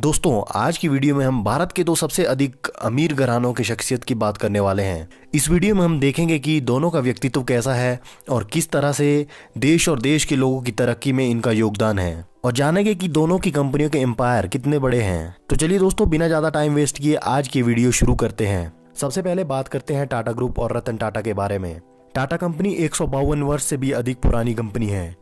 दोस्तों, आज की वीडियो में हम भारत के दो सबसे अधिक अमीर घरानों की शख्सियत की बात करने वाले हैं। इस वीडियो में हम देखेंगे कि दोनों का व्यक्तित्व कैसा है और किस तरह से देश और देश के लोगों की तरक्की में इनका योगदान है, और जानेंगे कि दोनों की कंपनियों के एम्पायर कितने बड़े हैं। तो चलिए दोस्तों, बिना ज़्यादा टाइम वेस्ट किए आज की वीडियो शुरू करते हैं। सबसे पहले बात करते हैं टाटा ग्रुप और रतन टाटा के बारे में। टाटा कंपनी 152 वर्ष से भी अधिक पुरानी कंपनी है,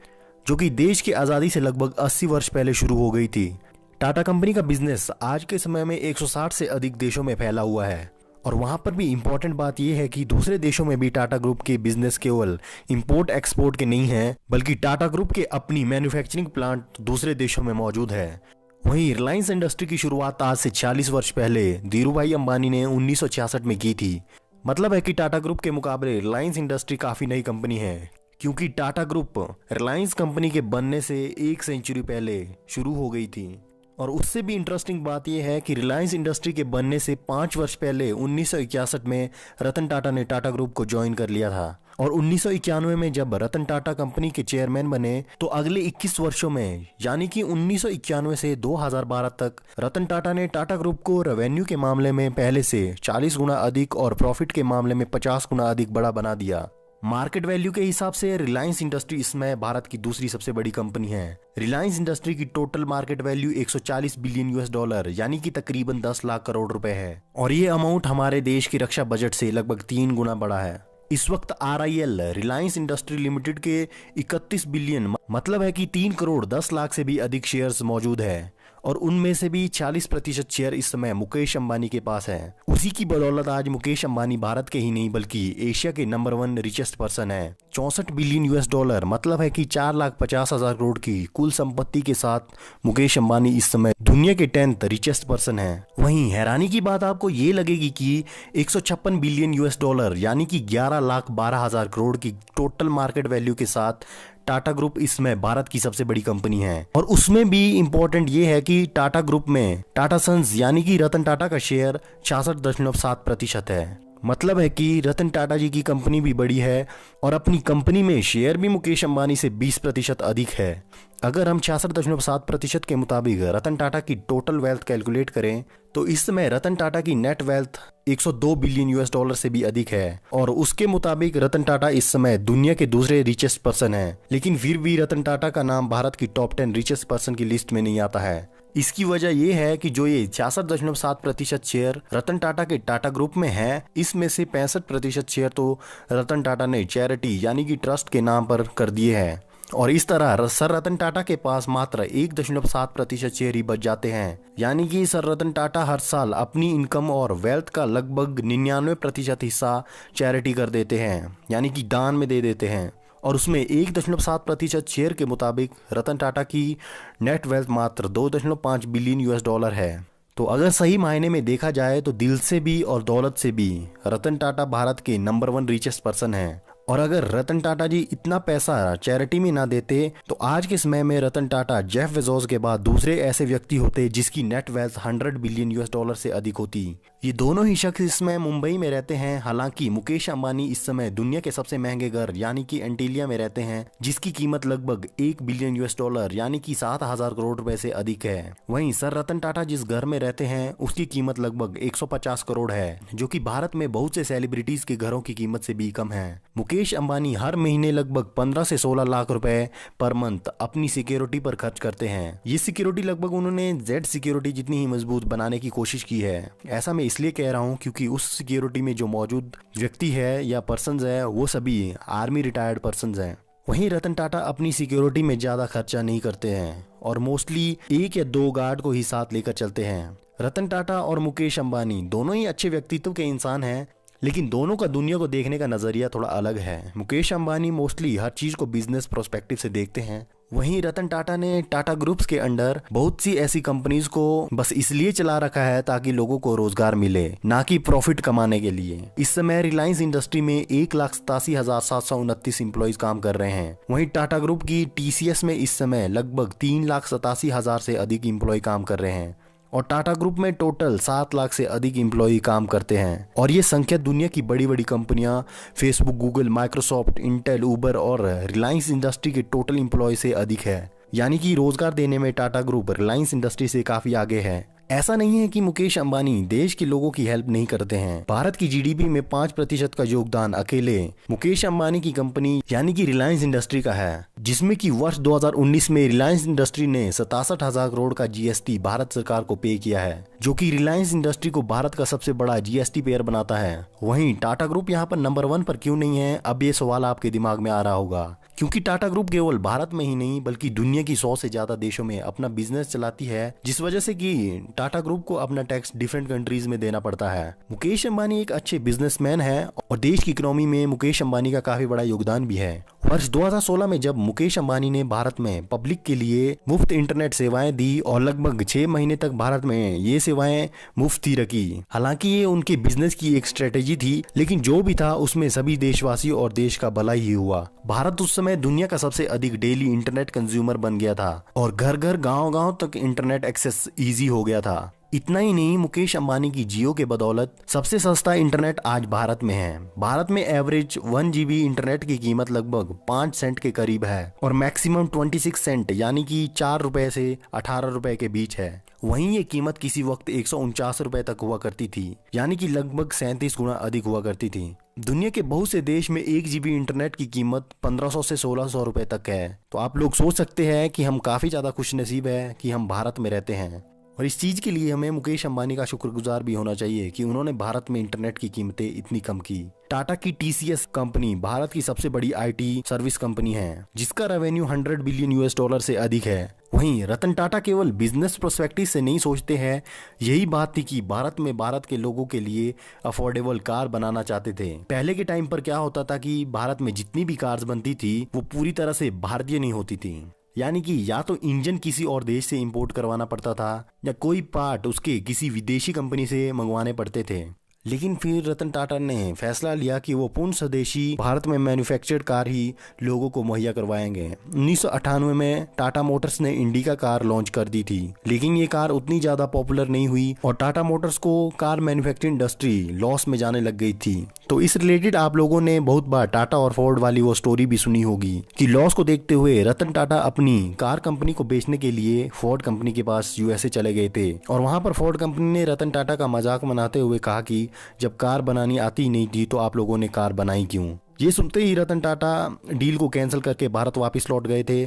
जो कि देश की आज़ादी से लगभग 80 वर्ष पहले शुरू हो गई थी। टाटा कंपनी का बिजनेस आज के समय में 160 से अधिक देशों में फैला हुआ है, और वहां पर भी इम्पोर्टेंट बात यह है कि दूसरे देशों में भी टाटा ग्रुप के बिजनेस केवल इंपोर्ट एक्सपोर्ट के नहीं है, बल्कि टाटा ग्रुप के अपनी मैन्युफैक्चरिंग प्लांट दूसरे देशों में मौजूद है। वहीं रिलायंस इंडस्ट्री की शुरुआत आज से 40 वर्ष पहले धीरूभाई अंबानी ने 1966 में की थी। मतलब है कि टाटा ग्रुप के मुकाबले रिलायंस इंडस्ट्री काफी नई कंपनी है, क्योंकि टाटा ग्रुप रिलायंस कंपनी के बनने से 1 सेंचुरी पहले शुरू हो गई थी। और उससे भी इंटरेस्टिंग बात यह है कि रिलायंस इंडस्ट्री के बनने से 5 वर्ष पहले 1961 में रतन टाटा ने टाटा ग्रुप को ज्वाइन कर लिया था, और 1991 में जब रतन टाटा कंपनी के चेयरमैन बने तो अगले 21 वर्षों में, यानी कि 1991 से 2012 तक, रतन टाटा ने टाटा ग्रुप को रेवेन्यू के मामले में पहले से 40 गुना अधिक और प्रॉफिट के मामले में 50 गुना अधिक बड़ा बना दिया। मार्केट वैल्यू के हिसाब से रिलायंस इंडस्ट्री इसमें भारत की दूसरी सबसे बड़ी कंपनी है। रिलायंस इंडस्ट्री की total market value 140 billion US dollar यानी कि तकरीबन 10 लाख करोड़ रुपए है, और ये अमाउंट हमारे देश की रक्षा बजट से लगभग 3 गुना बड़ा है। इस वक्त RIL रिलायंस इंडस्ट्री लिमिटेड के 31 बिलियन मतलब है कि 3 करोड़ 10 लाख से भी अधिक शेयर्स मौजूद है, और उनमें से भी 40% शेयर इस समय मुकेश अंबानी के पास है। उसी की बदौलत आज मुकेश अंबानी भारत के ही नहीं बल्कि एशिया के नंबर 1 रिचेस्ट पर्सन है। 64 बिलियन US डॉलर मतलब है कि 4,50,000 करोड़ की कुल संपत्ति के साथ मुकेश अंबानी इस समय दुनिया के 10th रिचेस्ट पर्सन है। वहीं हैरानी की बात आपको ये लगेगी कि 156 बिलियन US डॉलर यानी कि 11,12,000 करोड़ की टोटल मार्केट वैल्यू के साथ टाटा ग्रुप इसमें भारत की सबसे बड़ी कंपनी है। और उसमें भी इंपॉर्टेंट ये है कि टाटा ग्रुप में टाटा सन्स यानी कि रतन टाटा का शेयर 66.7% है। मतलब है कि रतन टाटा जी की कंपनी भी बड़ी है, और अपनी कंपनी में शेयर भी मुकेश अंबानी से 20% अधिक है। अगर हम 66.7% के मुताबिक रतन टाटा की टोटल वेल्थ कैलकुलेट करें तो इस समय रतन टाटा की net wealth 102 billion US dollar से भी अधिक है, और उसके मुताबिक रतन टाटा इस समय दुनिया के दूसरे रिचेस्ट पर्सन है। लेकिन फिर भी रतन टाटा का नाम भारत की टॉप 10 रिचेस्ट पर्सन की लिस्ट में नहीं आता है। इसकी वजह यह है कि जो ये 66.7% शेयर रतन टाटा के टाटा ग्रुप में है, इसमें से 65% शेयर तो रतन टाटा ने चैरिटी यानी कि ट्रस्ट के नाम पर कर दिए हैं, और इस तरह सर रतन टाटा के पास मात्र 1.7% शेयर ही बच जाते हैं। यानी कि सर रतन टाटा हर साल अपनी इनकम और वेल्थ का लगभग 99% हिस्सा चैरिटी कर देते हैं, यानी कि दान में दे देते हैं, और उसमें 1.7% शेयर के मुताबिक रतन टाटा की नेट वेल्थ मात्र 2.5 बिलियन US डॉलर है। तो अगर सही मायने में देखा जाए तो दिल से भी और दौलत से भी रतन टाटा भारत के नंबर 1 रिचेस्ट पर्सन है। और अगर रतन टाटा जी इतना पैसा चैरिटी में ना देते तो आज के समय में रतन टाटा जेफ बेजोस के बाद दूसरे ऐसे व्यक्ति होते जिसकी net wealth 100 billion US dollar से अधिक होती। ये दोनों ही शख्स इसमें मुंबई में रहते हैं। हालांकि मुकेश अंबानी इस समय दुनिया के सबसे महंगे घर यानी कि एंटीलिया में रहते हैं, जिसकी कीमत लगभग 1 बिलियन US डॉलर यानी कि 7,000 करोड़ रुपए से अधिक है। वहीं सर रतन टाटा जिस घर में रहते हैं उसकी कीमत लगभग 150 करोड़ है, जो कि भारत में बहुत से सेलिब्रिटीज के घरों की कीमत से भी कम है। मुकेश अंबानी हर महीने लगभग 15 से 16 लाख रुपए पर मंथ अपनी सिक्योरिटी पर खर्च करते हैं। ये सिक्योरिटी लगभग उन्होंने जेड सिक्योरिटी जितनी ही मजबूत बनाने की कोशिश की है। ऐसा मैं इसलिए कह रहा हूँ क्योंकि उस सिक्योरिटी में जो मौजूद व्यक्ति है या पर्सन्स है वो सभी आर्मी रिटायर्ड पर्सन्स हैं। वहीं रतन टाटा अपनी सिक्योरिटी में ज्यादा खर्चा नहीं करते हैं, और मोस्टली 1 या 2 गार्ड को ही साथ लेकर चलते हैं। रतन टाटा और मुकेश अंबानी दोनों ही अच्छे व्यक्तित्व के इंसान हैं, लेकिन दोनों का दुनिया को देखने का नजरिया थोड़ा अलग है। मुकेश अंबानी मोस्टली हर चीज को बिजनेस प्रोस्पेक्टिव से देखते हैं, वहीं रतन टाटा ने टाटा ग्रुप्स के अंडर बहुत सी ऐसी कंपनीज को बस इसलिए चला रखा है ताकि लोगों को रोजगार मिले, ना कि प्रॉफिट कमाने के लिए। इस समय रिलायंस इंडस्ट्री में 1,87,729 एम्प्लॉइज काम कर रहे हैं। वहीं टाटा ग्रुप की TCS में इस समय लगभग 3,87,000 से अधिक एम्प्लॉय काम कर रहे हैं, और टाटा ग्रुप में टोटल 7 लाख से अधिक एम्प्लॉय काम करते हैं। और ये संख्या दुनिया की बड़ी बड़ी कंपनियां फेसबुक, गूगल, माइक्रोसॉफ्ट, इंटेल, उबर और रिलायंस इंडस्ट्री के टोटल एम्प्लॉय से अधिक है। यानी कि रोजगार देने में टाटा ग्रुप रिलायंस इंडस्ट्री से काफी आगे है। ऐसा नहीं है कि मुकेश अंबानी देश के लोगों की हेल्प नहीं करते हैं। भारत की जीडीपी में 5% का योगदान अकेले मुकेश अंबानी की कंपनी यानी कि रिलायंस इंडस्ट्री का है, जिसमें कि वर्ष 2019 में रिलायंस इंडस्ट्री ने 67,000 करोड़ का जीएसटी भारत सरकार को पे किया है, जो कि रिलायंस इंडस्ट्री को भारत का सबसे बड़ा जीएसटी पेयर बनाता है। वहीं टाटा ग्रुप यहाँ पर नंबर 1 पर क्यों नहीं है, अब ये सवाल आपके दिमाग में आ रहा होगा। क्योंकि टाटा ग्रुप केवल भारत में ही नहीं बल्कि दुनिया की 100 से ज्यादा देशों में अपना बिजनेस चलाती है, जिस वजह से कि टाटा ग्रुप को अपना टैक्स डिफरेंट कंट्रीज में देना पड़ता है। मुकेश अंबानी एक अच्छे बिजनेसमैन है और देश की इकोनॉमी में मुकेश अंबानी का काफी बड़ा योगदान भी है। वर्ष 2016 में जब मुकेश अंबानी ने भारत में पब्लिक के लिए मुफ्त इंटरनेट सेवाएं दी और लगभग 6 महीने तक भारत में ये सेवाएं मुफ्त ही रखी। हालांकि ये उनके बिजनेस की एक स्ट्रेटेजी थी, लेकिन जो भी था उसमें सभी देशवासियों और देश का भला ही हुआ। भारत उस समय दुनिया का सबसे अधिक डेली इंटरनेट कंज्यूमर बन गया था और घर घर गांव-गांव तक इंटरनेट एक्सेस इजी हो गया था। इतना ही नहीं, मुकेश अंबानी की जियो के बदौलत सबसे सस्ता इंटरनेट आज भारत में है। भारत में एवरेज 1 GB इंटरनेट की कीमत लगभग 5 सेंट के करीब है और मैक्सिमम 26 सेंट यानी कि 4 रुपए से 18 रुपए के बीच है। वहीं ये कीमत किसी वक्त 149 रुपए तक हुआ करती थी, यानी कि लगभग 37 गुना अधिक हुआ करती थी। दुनिया के बहुत से देश में 1 GB इंटरनेट की कीमत 1500 से 1600 रुपए तक है। तो आप लोग सोच सकते हैं कि हम काफी ज्यादा खुशनसीब है कि हम भारत में रहते हैं। और इस चीज के लिए हमें मुकेश अंबानी का शुक्रगुजार भी होना चाहिए कि उन्होंने भारत में इंटरनेट की कीमतें इतनी कम की। टाटा की टीसीएस कंपनी भारत की सबसे बड़ी आईटी सर्विस कंपनी है, जिसका रेवेन्यू $100 बिलियन से अधिक है। वहीं रतन टाटा केवल बिजनेस प्रोस्पेक्टिव से नहीं सोचते हैं, यही बात थी कि भारत के लोगों के लिए अफोर्डेबल कार बनाना चाहते थे। पहले के टाइम पर क्या होता था कि भारत में जितनी भी कार्स बनती थी वो पूरी तरह से भारतीय नहीं होती थी, यानी कि या तो इंजन किसी और देश से इंपोर्ट करवाना पड़ता था या कोई पार्ट उसके किसी विदेशी कंपनी से मंगवाने पड़ते थे। लेकिन फिर रतन टाटा ने फैसला लिया कि वो पूर्ण स्वदेशी भारत में मैन्युफैक्चर्ड कार ही लोगों को मुहैया करवाएंगे। 1998 में टाटा मोटर्स ने इंडिका कार लॉन्च कर दी थी, लेकिन ये कार उतनी ज्यादा पॉपुलर नहीं हुई और टाटा मोटर्स को कार मैन्युफैक्चरिंग इंडस्ट्री लॉस में जाने लग गई थी। तो इस रिलेटेड आप लोगों ने बहुत बार टाटा और फोर्ड वाली वो स्टोरी भी सुनी होगी कि लॉस को देखते हुए रतन टाटा अपनी कार कंपनी को बेचने के लिए फोर्ड कंपनी के पास यूएसए चले गए थे और वहां पर फोर्ड कंपनी ने रतन टाटा का मजाक बनाते हुए कहा कि जब कार बनानी आती नहीं थी तो आप लोगों ने कार बनाई क्यों। ये सुनते ही रतन टाटा डील को कैंसिल करके भारत वापस लौट गए थे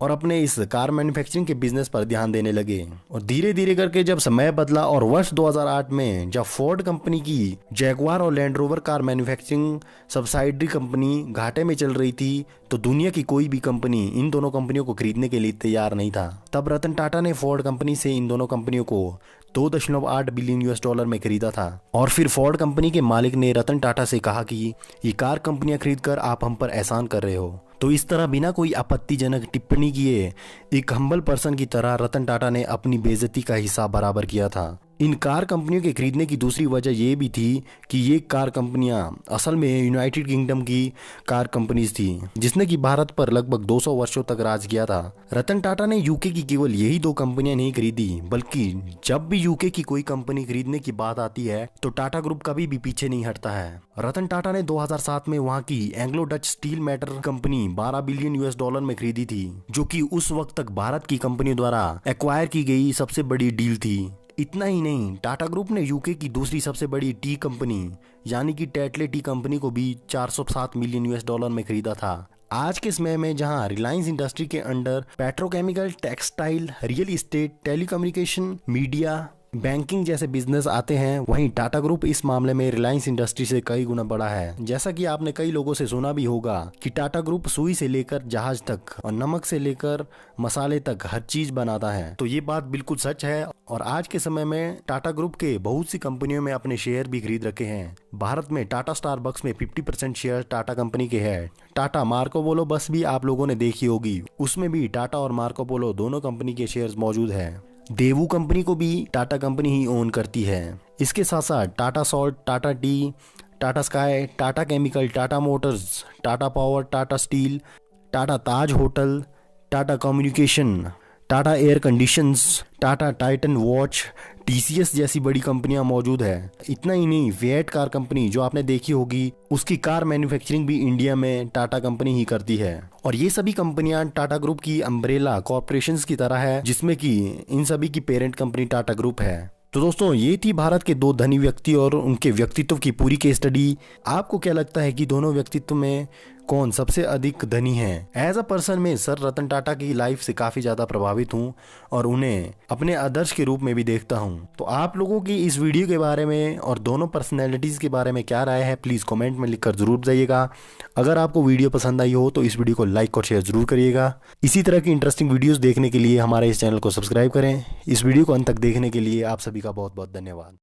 और अपने इस कार मैन्युफैक्चरिंग के बिजनेस पर ध्यान देने लगे। और धीरे धीरे करके जब समय बदला और वर्ष 2008 में जब फोर्ड कंपनी की जैगुआर और land rover car manufacturing subsidiary company घाटे में चल रही थी, तो दुनिया की कोई भी कंपनी इन दोनों कंपनियों को खरीदने के लिए तैयार नहीं था। तब रतन टाटा ने फोर्ड कंपनी से इन दोनों कंपनियों को $2.8 बिलियन में खरीदा था। और फिर फोर्ड कंपनी के मालिक ने रतन टाटा से कहा कि ये कार कंपनियां खरीदकर आप हम पर एहसान कर रहे हो। तो इस तरह बिना कोई आपत्तिजनक टिप्पणी किए एक हम्बल पर्सन की तरह रतन टाटा ने अपनी बेइज्जती का हिसाब बराबर किया था। इन कार कंपनियों के खरीदने की दूसरी वजह ये भी थी कि ये कार कंपनियां असल में यूनाइटेड किंगडम की कार कंपनीज थी, जिसने कि भारत पर लगभग 200 वर्षों तक राज किया था। रतन टाटा ने यूके की केवल यही 2 कंपनियां नहीं खरीदी, बल्कि जब भी यूके की कोई कंपनी खरीदने की बात आती है तो टाटा ग्रुप कभी भी पीछे नहीं हटता है। रतन टाटा ने 2007 में वहां की Anglo Dutch steel metal company $12 billion में खरीदी थी, जो कि उस वक्त तक भारत की कंपनी द्वारा एक्वायर की गई सबसे बड़ी डील थी। इतना ही नहीं, टाटा ग्रुप ने यूके की दूसरी सबसे बड़ी टी कंपनी यानी कि टेटले टी कंपनी को भी $407 मिलियन में खरीदा था। आज के समय में जहां रिलायंस इंडस्ट्री के under petrochemical, textile, real estate, telecommunication, media, banking जैसे बिजनेस आते हैं, वहीं टाटा ग्रुप इस मामले में रिलायंस इंडस्ट्री से कई गुना बड़ा है। जैसा कि आपने कई लोगों से सुना भी होगा कि टाटा ग्रुप सुई से लेकर जहाज तक और नमक से लेकर मसाले तक हर चीज बनाता है। तो ये बात बिल्कुल सच है और आज के समय में टाटा ग्रुप के बहुत सी कंपनियों में अपने शेयर भी खरीद रखे हैं। भारत में टाटा स्टारबक्स में 50% शेयर टाटा कंपनी के हैं। टाटा मार्को पोलो बस भी आप लोगों ने देखी होगी, उसमें भी टाटा और मार्को पोलो दोनों कंपनी के शेयर्स मौजूद हैं। देवू कंपनी को भी टाटा कंपनी ही ओन करती है। इसके साथ साथ Tata Salt, Tata Tea, Tata Sky, Tata Chemical, Tata Motors, Tata Power, Tata Steel, Tata Taj Hotel, Tata Communication, Tata Air Conditions, Tata Titan watch, TCS जैसी बड़ी कंपनियां मौजूद है। इतना ही नहीं, फिएट कार कंपनी जो आपने देखी होगी, उसकी कार मैन्युफैक्चरिंग भी इंडिया में टाटा कंपनी ही करती है। और ये सभी कंपनियां टाटा ग्रुप की अम्ब्रेला कॉर्पोरेशंस की तरह है, जिसमें कि इन सभी की पेरेंट कंपनी टाटा ग्रुप है। तो दोस्तों, ये थी भारत के दो धनी व्यक्ति और उनके व्यक्तित्व की पूरी केस स्टडी। आपको क्या लगता है कि दोनों व्यक्तित्व में कौन सबसे अधिक धनी है? एज अ पर्सन मैं सर रतन टाटा की लाइफ से काफ़ी ज़्यादा प्रभावित हूँ और उन्हें अपने आदर्श के रूप में भी देखता हूँ। तो आप लोगों की इस वीडियो के बारे में और दोनों पर्सनैलिटीज़ के बारे में क्या राय है, प्लीज़ कमेंट में लिखकर ज़रूर बताइएगा। अगर आपको वीडियो पसंद आई हो तो इस वीडियो को लाइक और शेयर ज़रूर करिएगा। इसी तरह की इंटरेस्टिंग वीडियोज़ देखने के लिए हमारे इस चैनल को सब्सक्राइब करें। इस वीडियो को अंत तक देखने के लिए आप सभी का बहुत बहुत धन्यवाद।